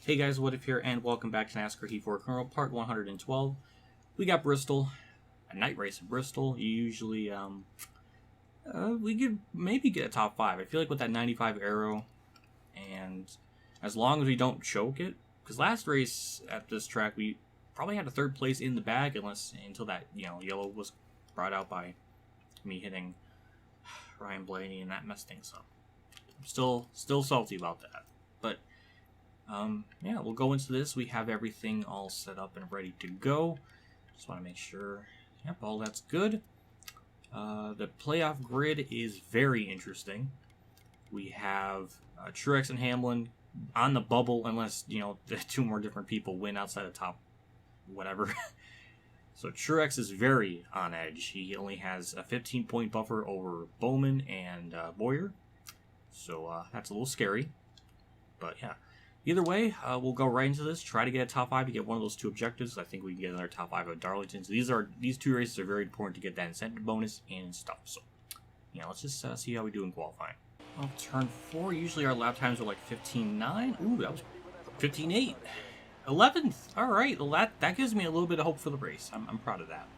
Hey guys, What If here, and welcome back to NASCAR Heat 4 Kernel, part 112. We got Bristol, a night race at Bristol. You usually, we could maybe get a top 5. I feel like with that 95 aero, and as long as we don't choke it, because last race at this track, we probably had a 3rd place in the bag, until that, yellow was brought out by me hitting Ryan Blaney, and that messed things up. I'm still salty about that, but yeah, we'll go into this. We have everything all set up and ready to go. Just want to make sure, yep, all that's good. The playoff grid is very interesting. We have Truex and Hamlin on the bubble, unless, the 2 more different people win outside the top whatever. So Truex is very on edge. He only has a 15-point buffer over Bowman and Boyer. So that's a little scary. But yeah. Either way, we'll go right into this. Try to get a top 5 to get one of those 2 objectives. I think we can get another top 5 at Darlington. So these 2 races are very important to get that incentive bonus and stuff. So, yeah, let's just see how we do in qualifying. Well, turn 4, usually our lap times are like 15.9. Ooh, that was 15.8. 11th. All right, well, that gives me a little bit of hope for the race. I'm proud of that.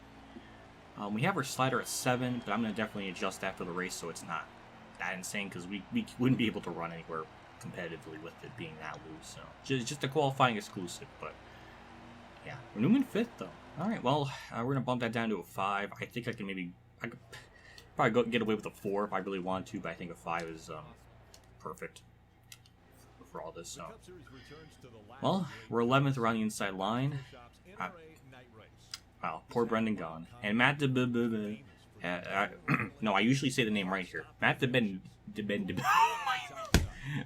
We have our slider at 7, but I'm going to definitely adjust that for the race so it's not that insane, because we wouldn't be able to run anywhere competitively with it being that loose. So just a qualifying exclusive. But yeah, we're Newman 5th though. All right, well, we're gonna bump that down to a 5. I think I could probably get away with a 4 if I really want to, but I think a 5 is perfect for all this. So, well, we're 11th around the inside line. Wow, poor Brendan gone, and Matt no, I usually say the name right here. Matt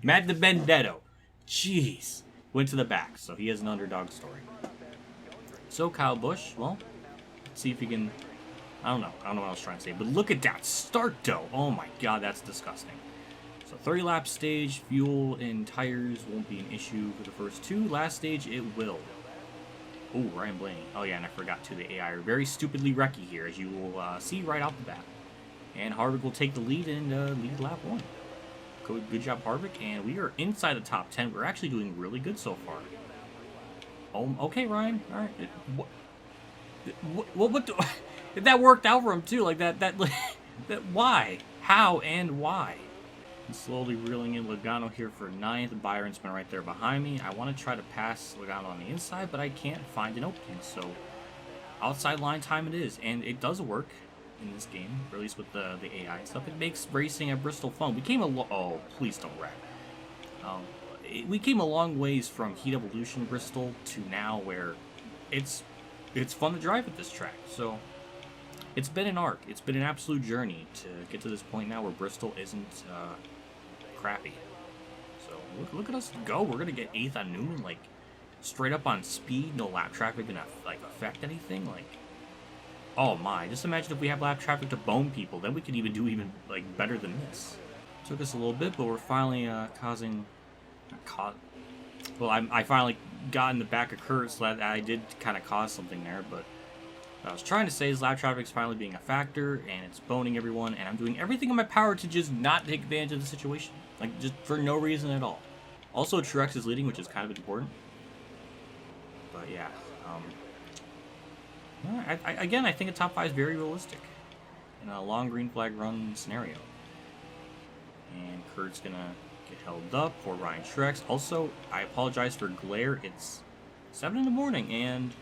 Matt DiBenedetto. Jeez. Went to the back, so he has an underdog story. So Kyle Busch, well, let's see if he can... I don't know what I was trying to say, but look at that start, though. Oh my god, that's disgusting. So 30-lap stage, fuel and tires won't be an issue for the first 2. Last stage, it will. Oh, Ryan Blaney. Oh yeah, and I forgot too, the AI are very stupidly wrecky here, as you will see right off the bat. And Harvick will take the lead and lead lap 1. Good job, Harvick, and we are inside the top 10. We're actually doing really good so far. Oh, okay, Ryan. All right. What that worked out for him too? Like that. Why? How and why? And slowly reeling in Logano here for 9th. Byron's been right there behind me. I want to try to pass Logano on the inside, but I can't find an opening. So outside line time it is, and it does work in this game, or at least with the AI and stuff. It makes racing at Bristol fun. We came oh, please don't wreck. We came a long ways from Heat Evolution Bristol to now where it's fun to drive at this track. So it's been an arc. It's been an absolute journey to get to this point now where Bristol isn't crappy. So look at us go. We're gonna get 8th on Newman, like straight up on speed. No lap traffic gonna like affect anything. Like, oh my, just imagine if we have lap traffic to bone people, then we could even do like better than this. Took us a little bit, but we're finally I finally got in the back of Kurt, so that I did kind of cause something there, but what I was trying to say is lap traffic's finally being a factor, and it's boning everyone, and I'm doing everything in my power to just not take advantage of the situation. Like, just for no reason at all. Also, Truex is leading, which is kind of important. But yeah, again, I think a top 5 is very realistic in a long green flag run scenario. And Kurt's gonna get held up for Ryan Truex. Also, I apologize for glare. It's 7 in the morning, and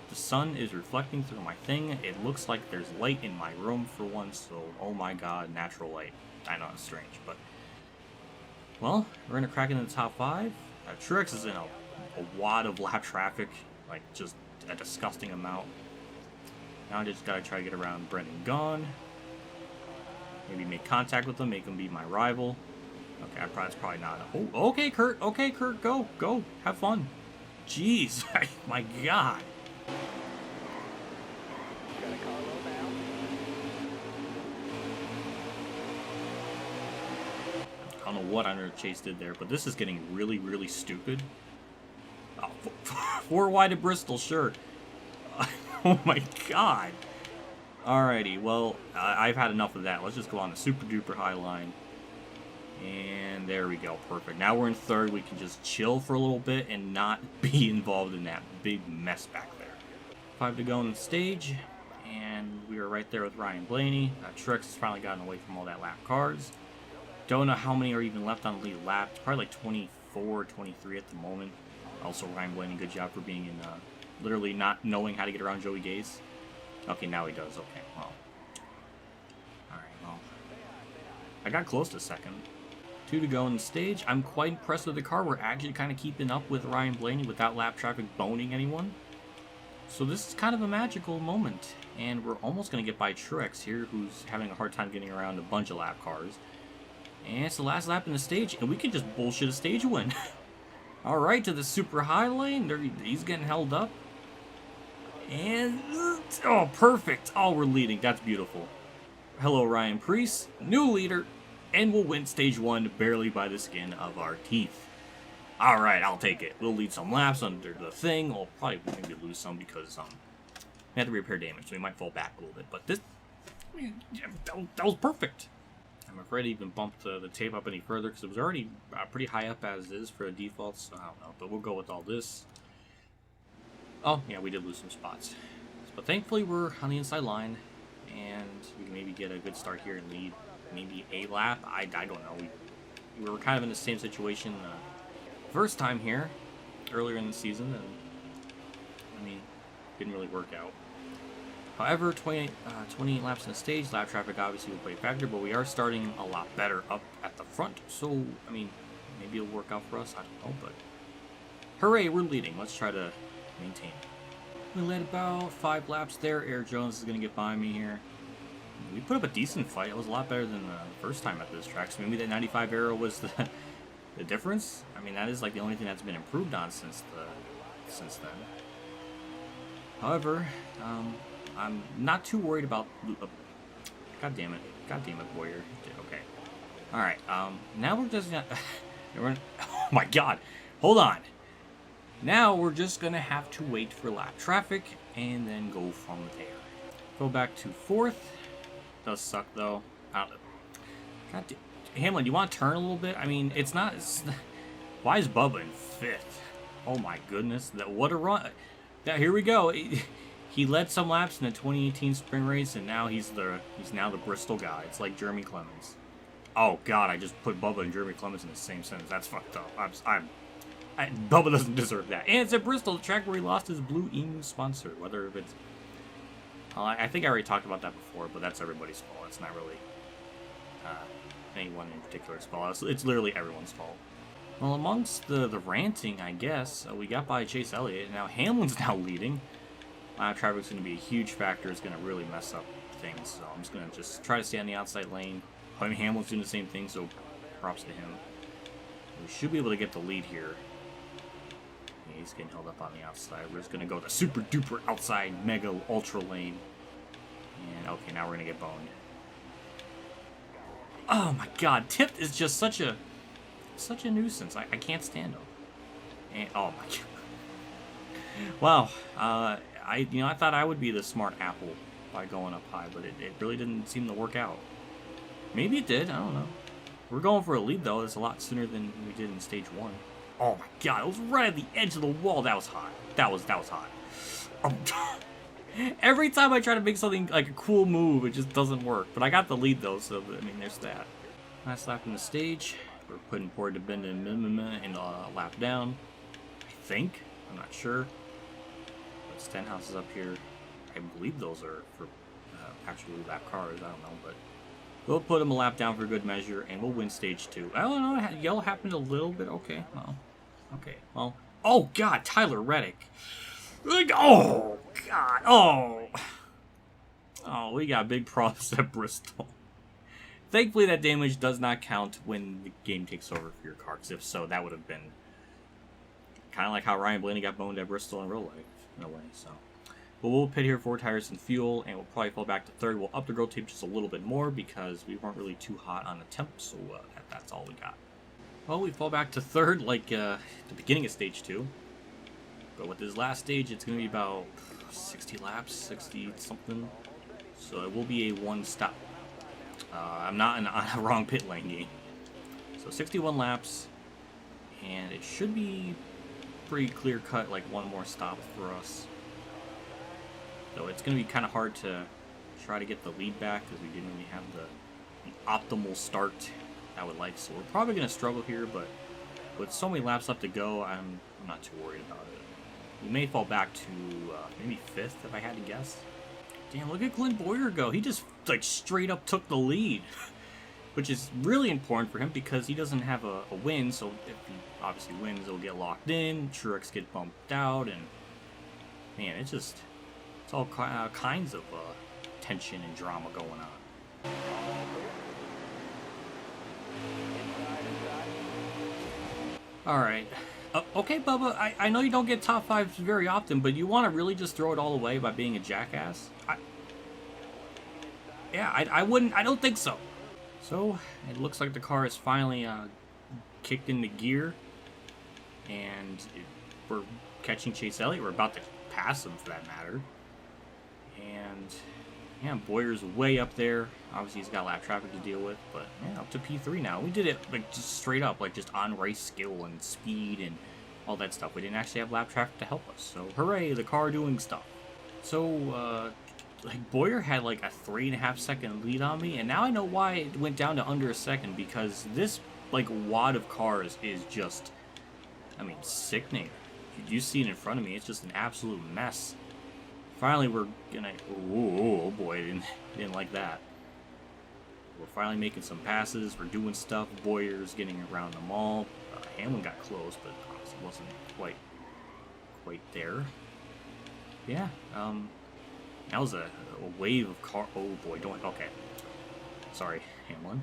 the sun is reflecting through my thing. It looks like there's light in my room for once, so oh my god, natural light. I know it's strange, but well, we're gonna crack into the top 5. Truex is in a wad of lap traffic, like just a disgusting amount. Now I just gotta try to get around Brendan Gaughan. Maybe make contact with him, make him be my rival. Okay, that's probably not. Oh, okay, Kurt. Okay, Kurt, go, have fun. Jeez, my god. I don't know what Under Chase did there, but this is getting really, really stupid. Oh, 4 wide at Bristol, sure. Oh my god. Alrighty, well, I've had enough of that. Let's just go on the super duper high line. And there we go, perfect. Now we're in third. We can just chill for a little bit and not be involved in that big mess back there. 5 to go on the stage, and we are right there with Ryan Blaney. Truex has finally gotten away from all that lap cars. Don't know how many are even left on the lead lap. It's probably like 24, 23 at the moment. Also, Ryan Blaney, good job for being in, literally not knowing how to get around Joey Gase. Okay, now he does. Okay, well. Alright, well. I got close to second. 2 to go on the stage. I'm quite impressed with the car. We're actually kind of keeping up with Ryan Blaney without lap traffic boning anyone. So this is kind of a magical moment. And we're almost going to get by Truex here, who's having a hard time getting around a bunch of lap cars. And it's the last lap in the stage, and we can just bullshit a stage win. Alright, to the super high lane. There, he's getting held up. And, oh, perfect. Oh, we're leading. That's beautiful. Hello, Ryan Preece. New leader. And we'll win stage 1 barely by the skin of our teeth. Alright, I'll take it. We'll lead some laps under the thing. We'll probably maybe lose some because we have to repair damage, so we might fall back a little bit. But this, that was perfect. I'm afraid I even bumped the tape up any further because it was already pretty high up as is for the defaults. So I don't know, but we'll go with all this. Oh, yeah, we did lose some spots. But thankfully, we're on the inside line, and we can maybe get a good start here and lead maybe a lap. I don't know. We were kind of in the same situation first time here, earlier in the season, and, I mean, didn't really work out. However, 28 laps in the stage, lap traffic obviously will play a factor, but we are starting a lot better up at the front. So, I mean, maybe it'll work out for us. I don't know, but hooray, we're leading. Let's try to maintain. We led about 5 laps there. Eric Jones is going to get by me here. We put up a decent fight. It was a lot better than the first time at this track. So maybe that 95 arrow was the difference. I mean, that is like the only thing that's been improved on since then. However, I'm not too worried about... God damn it, Warrior. Okay. Alright, now we're just gonna... oh my god. Hold on. Now we're just gonna have to wait for lap traffic and then go from there. Go back to 4th. Does suck, though. God damn. Hamlin, you want to turn a little bit? I mean, it's not... Why is Bubba in 5th? Oh my goodness. What a run. Here we go. He led some laps in the 2018 spring race, and now he's now the Bristol guy. It's like Jeremy Clemens. Oh god, I just put Bubba and Jeremy Clemens in the same sentence. That's fucked up. Bubba doesn't deserve that. And it's at Bristol, the track where he lost his Blue Emu sponsor. Whether if it's... I think I already talked about that before, but that's everybody's fault. It's not really anyone in particular's fault. It's literally everyone's fault. Well, amongst the ranting, I guess, we got by Chase Elliott. Now Hamlin's now leading. Lap traffic's going to be a huge factor. It's going to really mess up things. So I'm just going to try to stay on the outside lane. I mean, Hamlin's doing the same thing, so props to him. We should be able to get the lead here. Yeah, he's getting held up on the outside. We're just going to go the super duper outside mega ultra lane. And okay, now we're going to get boned. Oh my god, Tipped is just such a nuisance. I can't stand him. And oh my god. Wow, I thought I would be the smart apple by going up high, but it really didn't seem to work out. Maybe it did, I don't know. We're going for a lead though. It's a lot sooner than we did in stage 1. Oh my god, it was right at the edge of the wall. That was hot. That was hot. Every time I try to make something like a cool move, it just doesn't work. But I got the lead though, so I mean, there's that. Last lap in the stage. We're putting Port de Bend in a lap down. I think. I'm not sure. But Stenhouse is up here. I believe those are for actually lap cars. I don't know, but we'll put him a lap down for good measure, and we'll win stage 2. I don't know. Yellow happened a little bit. Okay. Well. Okay. Well. Oh God, Tyler Reddick. Oh God. Oh. Oh, we got big problems at Bristol. Thankfully, that damage does not count when the game takes over for your car, because if so, that would have been kind of like how Ryan Blaney got boned at Bristol in real life, in a way, so. But we'll pit here 4 tires and fuel, and we'll probably fall back to 3rd. We'll up the growth tape just a little bit more, because we weren't really too hot on the temp, so that's all we got. Well, we fall back to 3rd, like the beginning of stage 2. But with this last stage, it's going to be about 60 laps, 60-something. So it will be a 1-stop. I'm not on a wrong pit lane game. So 61 laps, and it should be pretty clear cut, like one more stop for us. Though it's going to be kind of hard to try to get the lead back because we didn't really have the optimal start I would like. So we're probably going to struggle here, but with so many laps left to go, I'm not too worried about it. We may fall back to maybe 5th if I had to guess. Damn, look at Glenn Boyer go. He just like straight up took the lead, which is really important for him because he doesn't have a win. So if he obviously wins, he'll get locked in. Truex get bumped out, and man, it's all kinds of tension and drama going on. All right. Okay, Bubba, I know you don't get top 5s very often, but you want to really just throw it all away by being a jackass? I wouldn't. I don't think so. So, it looks like the car is finally kicked into gear, and we're catching Chase Elliott. We're about to pass him, for that matter. And, yeah, Boyer's way up there. Obviously, he's got lap traffic to deal with, but, yeah, up to P3 now. We did it, like, just straight up, like, just on race skill and speed and all that stuff. We didn't actually have lap traffic to help us, so hooray, the car doing stuff. So, like, Boyer had, like, a 3.5 second lead on me, and now I know why it went down to under a second, because this, like, wad of cars is just, I mean, sickening. You see it in front of me, it's just an absolute mess. Finally, we're gonna... Oh boy, didn't like that. We're finally making some passes. We're doing stuff. Boyer's getting around them all. Hamlin got close, but obviously wasn't quite there. Yeah, that was a wave of car... Oh boy, don't... Okay. Sorry, Hamlin.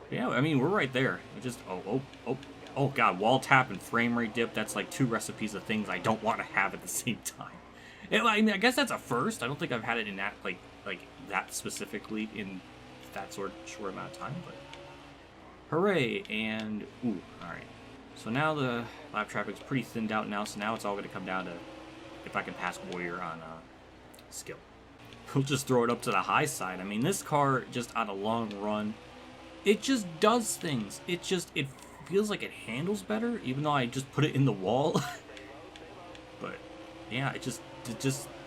Yeah, I mean, we're right there. It just... Oh god, wall tap and frame rate dip. That's like 2 recipes of things I don't want to have at the same time. I mean, I guess that's a first. I don't think I've had it in that, like that specifically in that short amount of time, but hooray, and ooh, alright. So now the lap traffic's pretty thinned out now, so now it's all going to come down to if I can pass Boyer on skill. We'll just throw it up to the high side. I mean, this car, just on a long run, it just does things. It feels like it handles better, even though I just put it in the wall. But, yeah, it just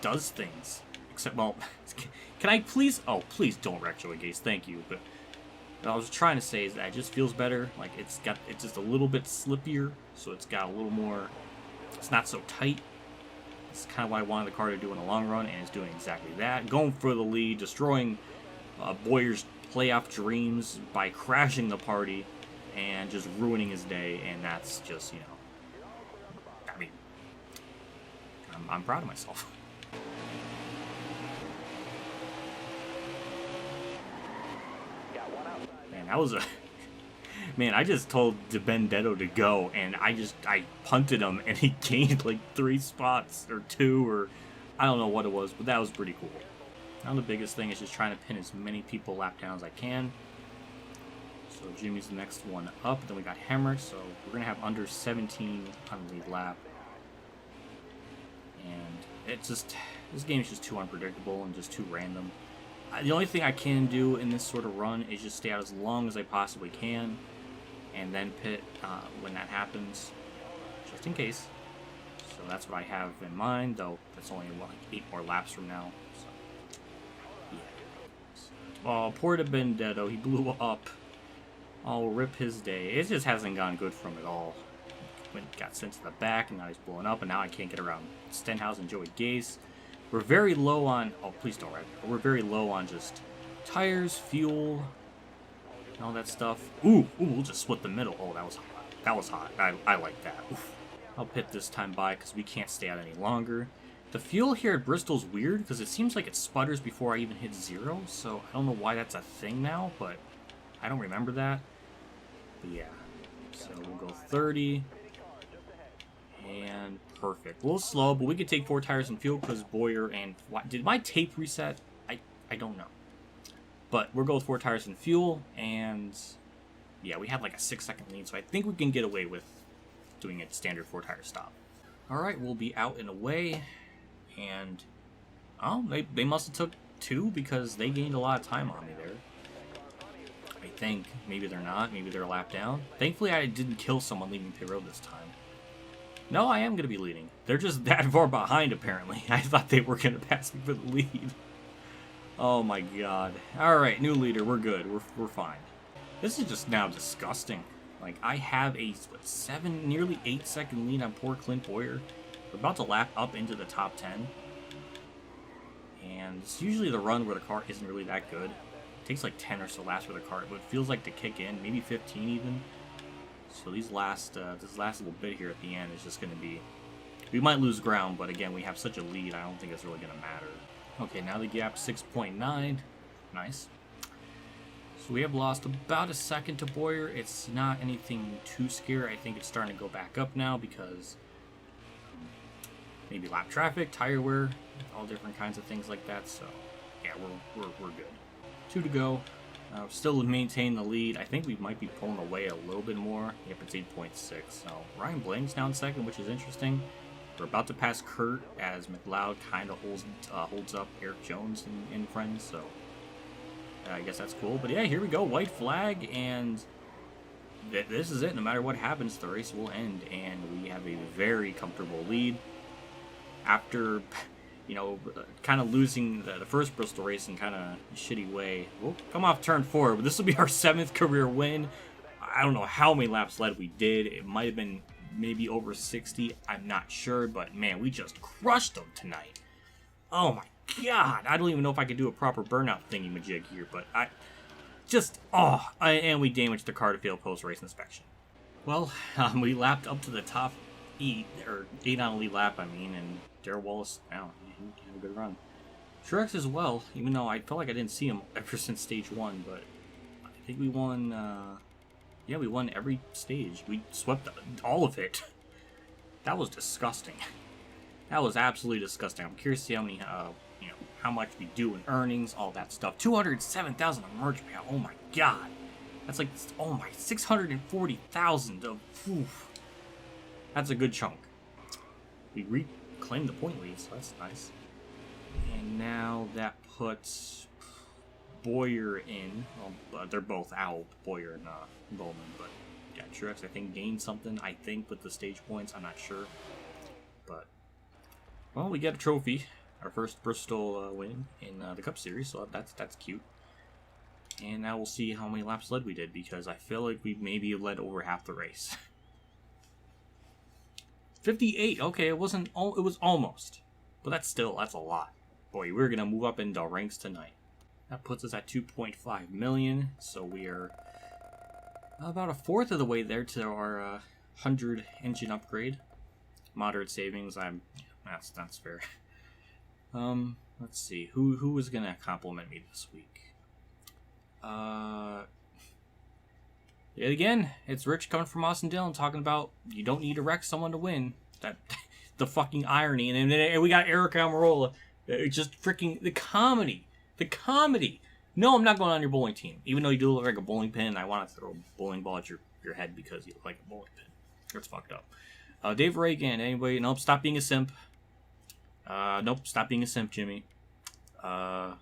does things. Except, well, can I please... Oh, please don't wreck Joey Gase, thank you. But what I was trying to say is that it just feels better. Like, it's just a little bit slippier, so it's got a little more... It's not so tight. It's kind of what I wanted the car to do in the long run, and it's doing exactly that. Going for the lead, destroying Boyer's playoff dreams by crashing the party and just ruining his day, and that's just, you know... I mean... I'm proud of myself. Man, that was a... Man, I just told DiBenedetto to go, and I punted him, and he gained like 3 spots, or 2, or... I don't know what it was, but that was pretty cool. Now the biggest thing is just trying to pin as many people lap down as I can. So Jimmy's the next one up, then we got Hemrick, so we're going to have under 17 on the lead lap. And it's just, this game is just too unpredictable and just too random. The only thing I can do in this sort of run is just stay out as long as I possibly can, and then pit when that happens, just in case. So that's what I have in mind, though that's only like 8 more laps from now. So, yeah. Oh, poor DiBenedetto, he blew up. Oh, rip his day. It just hasn't gone good from it all. Got sent to the back, and now he's blowing up, and now I can't get around Stenhouse and Joey Gase. We're very low on... Oh, please don't wreck. We're very low on just tires, fuel, and all that stuff. Ooh, we'll just split the middle. Oh, that was hot. That was hot. I like that. Oof. I'll pit this time by because we can't stay out any longer. The fuel here at Bristol's weird because it seems like it sputters before I even hit 0, so I don't know why that's a thing now, but I don't remember that. But yeah, so we'll go 30. And perfect. A little slow, but we could take 4 tires and fuel because Boyer and... Did my tape reset? I don't know. But we'll go with 4 tires and fuel, and yeah, we have like a 6-second lead, so I think we can get away with doing a standard 4-tire stop. Alright, we'll be out and away, and... Oh, they must have took 2 because they gained a lot of time on me there. I think. Maybe they're not. Maybe they're a lap down. Thankfully, I didn't kill someone leaving pit road this time. No, I am going to be leading. They're just that far behind, apparently. I thought they were going to pass me for the lead. Oh my god. Alright, new leader. We're good. We're fine. This is just now disgusting. Like, I have a, what, nearly 8-second lead on poor Clint Boyer. We're about to lap up into the top 10. And it's usually the run where the car isn't really that good. It takes like 10 or so laps for the car, but it feels like to kick in, maybe 15 even. So these this last little bit here at the end is just going to be... We might lose ground, but again, we have such a lead, I don't think it's really going to matter. Okay, now the gap's 6.9. Nice. So we have lost about a second to Boyer. It's not anything too scary. I think it's starting to go back up now because maybe lap traffic, tire wear, all different kinds of things like that. So yeah, we're good. 2 to go. Still maintain the lead. I think we might be pulling away a little bit more. Yep, it's 8.6. So Ryan Blaney's now in second, which is interesting. We're about to pass Kurt as McLeod kind of holds up Eric Jones and friends. So I guess that's cool. But yeah, here we go. White flag, and this is it. No matter what happens, the race will end, and we have a very comfortable lead. After, you know, kind of losing the first Bristol race in kind of a shitty way. We'll come off turn 4, but this will be our 7th career win. I don't know how many laps led we did. It might have been maybe over 60. I'm not sure, but man, we just crushed them tonight. Oh my god. I don't even know if I could do a proper burnout thingy-majig here, but and we damaged the car to fail post-race inspection. Well, we lapped up to the top 8 on a lead lap, I mean, and Darrell Wallace, now, he had a good run. Truex as well, even though I felt like I didn't see him ever since stage 1, but I think we won, yeah, we won every stage. We swept all of it. That was disgusting. That was absolutely disgusting. I'm curious to see how many, you know, how much we do in earnings, all that stuff. 207,000 of merch payout. Oh my god. That's like, oh my, 640,000 of, oof. That's a good chunk. We reclaimed the point lead, so that's nice. And now that puts Boyer in. Well, they're both out, Boyer and Bowman, but yeah, Truex, I think, gained something, I think, with the stage points. I'm not sure. But, well, we get a trophy. Our first Bristol win in the Cup Series, so that's cute. And now we'll see how many laps led we did, because I feel like we maybe led over half the race. 58. Okay, it was almost, but that's a lot. Boy, we're gonna move up into ranks tonight. That puts us at 2.5 million, so we are about a fourth of the way there to our 100 engine upgrade. Moderate savings. That's fair. Let's see, who was gonna compliment me this week? Yet again, it's Rich coming from Austin Dillon talking about you don't need to wreck someone to win. That the fucking irony, and then we got Eric Almirola. It's just freaking the comedy. The comedy. No, I'm not going on your bowling team, even though you do look like a bowling pin. I want to throw a bowling ball at your head because you look like a bowling pin. That's fucked up. Dave Reagan. Anyway, nope. Stop being a simp. Nope. Stop being a simp, Jimmy. I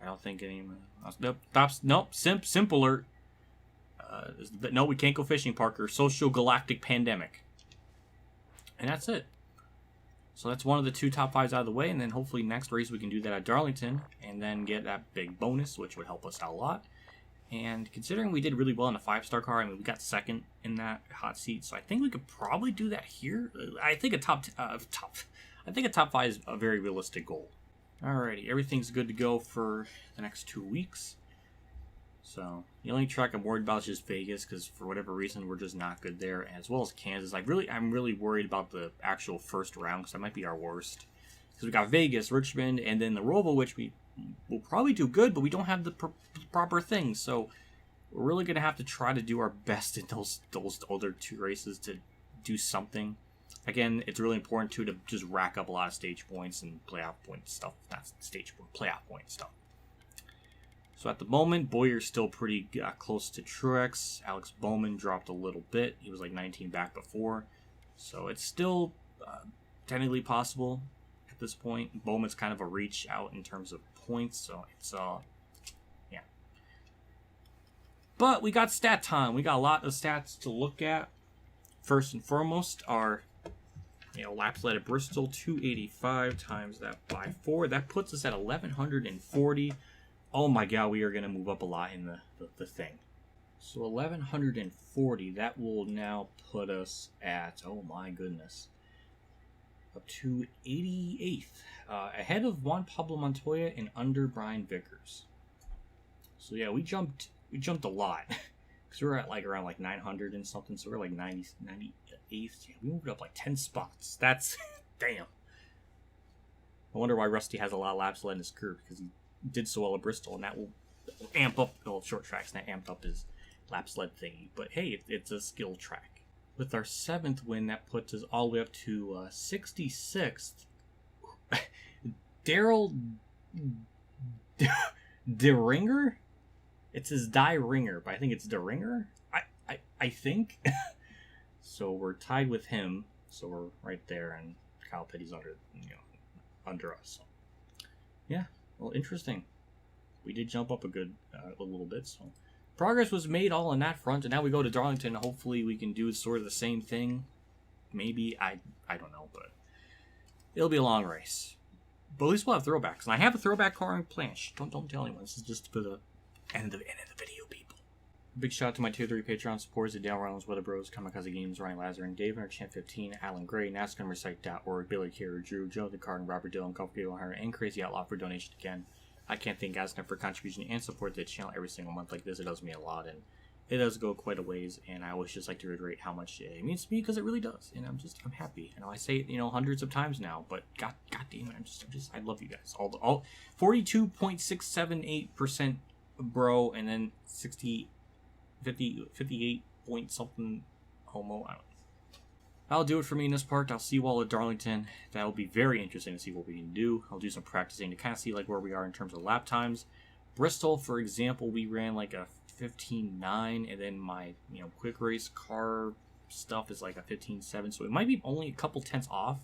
don't think anyone. Nope. Simp alert. No, we can't go fishing, Parker. Social galactic pandemic. And that's it. So that's one of the 2 top 5s out of the way, and then hopefully next race we can do that at Darlington, and then get that big bonus, which would help us out a lot. And considering we did really well in a 5-star car, I mean, we got second in that hot seat, so I think we could probably do that here. I think a top 5 is a very realistic goal. Alrighty, everything's good to go for the next 2 weeks. So the only track I'm worried about is just Vegas, because for whatever reason we're just not good there, as well as Kansas. I'm really worried about the actual first round, because that might be our worst. Because we got Vegas, Richmond, and then the Roval, which we will probably do good, but we don't have the proper things. So we're really gonna have to try to do our best in those other 2 races to do something. Again, it's really important too to just rack up a lot of stage points and playoff point stuff. Not stage point, playoff point stuff. So at the moment, Boyer's still pretty close to Truex. Alex Bowman dropped a little bit. He was like 19 back before. So it's still technically possible at this point. Bowman's kind of a reach out in terms of points. So it's, yeah. But we got stat time. We got a lot of stats to look at. First and foremost, our laps led at Bristol, 285 times that by 4. That puts us at 1,140. Oh my god, we are going to move up a lot in the thing. So 1,140, that will now put us at, oh my goodness, up to 88th. Ahead of Juan Pablo Montoya and under Brian Vickers. So yeah, we jumped a lot. Because we were at like around like 900 and something, so we're like 98th. Yeah, we moved up like 10 spots. That's, damn. I wonder why Rusty has a lot of laps led in his career, because he did so well at Bristol, and that will amp up, short tracks, and that amped up his laps led thingy. But hey, it's a skill track. With our 7th win, that puts us all the way up to 66th. Daryl DeRinger? It says Die Ringer, but I think it's DeRinger? I think. So we're tied with him, so we're right there, and Kyle Petty's under us. So. Yeah, well, interesting. We did jump up a little bit, so progress was made all on that front, and now we go to Darlington. Hopefully we can do sort of the same thing. Maybe, I don't know, but it'll be a long race. But at least we'll have throwbacks, and I have a throwback car on planche. Don't tell anyone. This is just for the end of the video, people. Big shout out to my Tier 3 Patreon supporters: Dale Reynolds, Weather Bros, KamikazeGames, Ronnie Lazzarine, Dave, Champ 15, Alan Gray, NASCAR.org, Billy Carey, Drew, Joanathon Carten, Robert Dillon, Golf 100, and Crazy Outlaw for donation again. I can't thank guys enough for contribution and support to the channel every single month like this. It does mean a lot, and it does go quite a ways, and I always just like to reiterate how much it means to me, because it really does, and I'm happy. I say it, hundreds of times now, but god damn it, I love you guys. All 42.678% bro, and then 58 point something homo. I don't know. That'll do it for me in this part. I'll see you all at Darlington. That'll be very interesting to see what we can do. I'll do some practicing to kind of see like where we are in terms of lap times. Bristol, for example, we ran like a 15.9, and then my quick race car stuff is like a 15.7. So it might be only a couple tenths off,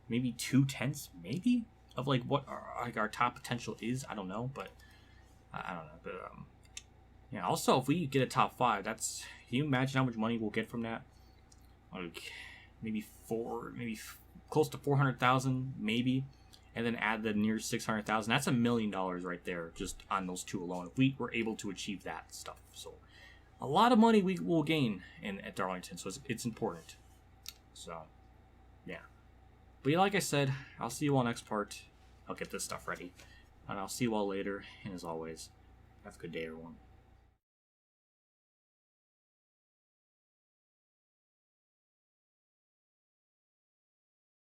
maybe 2 tenths, maybe of like what our top potential is. I don't know, but I don't know. But yeah. Also, if we get a top 5, can you imagine how much money we'll get from that? Like maybe close to 400,000, maybe, and then add the near 600,000. That's $1 million right there, just on those 2 alone. If we were able to achieve that stuff, so a lot of money we will gain at Darlington. So it's important. So yeah, but yeah, like I said, I'll see you all next part. I'll get this stuff ready, and I'll see you all later. And as always, have a good day, everyone.